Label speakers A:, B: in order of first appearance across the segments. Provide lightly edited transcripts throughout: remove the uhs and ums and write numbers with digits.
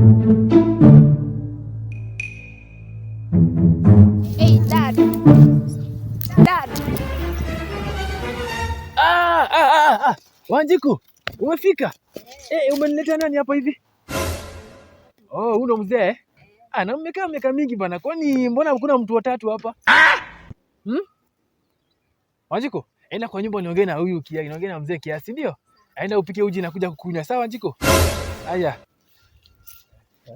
A: Hey, Dad. Dad.
B: Wanjiku, umefika? Umenileta nani hapa hivi? Oh, huyu ndo mzee. Na mmekaa miaka mingi bana. Kwani mbona hakuna mtu watatu hapa? Wanjiku, enda kwa nyumba niongee na huyu Kiasi, niongee na mzee Kiasi, ndio? Aenda upike uji na kuja kukunywa. Sawa Wanjiku? Haya.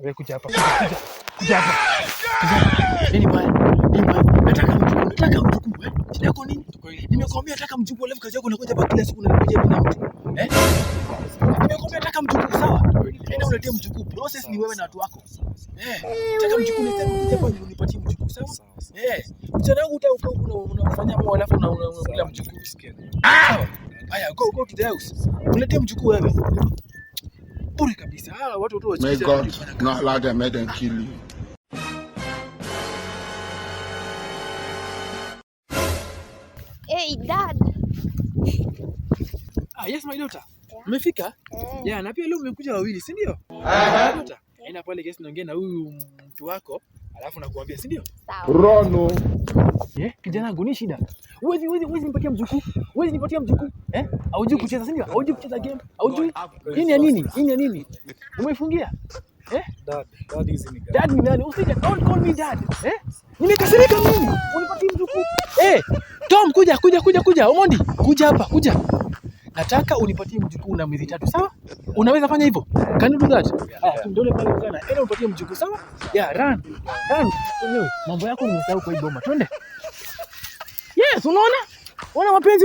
B: Wewe kuja hapa. Kuja hapa. Nini bwana? Nataka mjukuu. Shida yako nini? Nimekwambia nataka mjukuu, alafu kazi yako unakuja hapa kila siku unanijia bila mtu. Nimekwambia nataka mjukuu, sawa? Nenda uletee mjukuu. Process ni wewe na watu wako. Nataka mjukuu, nitakuja hapa unipatie mjukuu, sawa? Mchana wangu unafanya mambo alafu unakula mjukuu. Sawa? Haya, go to the house. Uletee mjukuu wewe. Bure kabisa. Watu tu
C: May God not allow them make them kill you.
A: Hey, Dad.
B: Yes my daughter. Umefika? Yeah, na pia leo umekuja wawili, si ndio? Daughter, enda pale Kiasi niongee na huyu mtu wako, alafu nakuambia, si ndio?
A: Sawa.
C: Rono.
B: Kijana wangu ni shida. Huwezi nipatia mjukuu. Huwezi nipatia mjukuu. Haujui kucheza, si ndio? Haujui kucheza game. Haujui. Hii ni ya nini? Umeifungia? Dad ni nani? Usije, don't call me dad. Nimekasirika mimi. Unipatie mjukuu. Tom, kuja. Omondi, kuja hapa. Nataka unipatie mjukuu na miezi 3, sawa? Unaweza fanya hivyo? Can you do that? Ndio pale mjana. Enda unipatie mjukuu, sawa? Yeah, run. Wewe, mambo yako nimesahau kwa hii boma. Twende. Yes, unaona? Una mapenzi?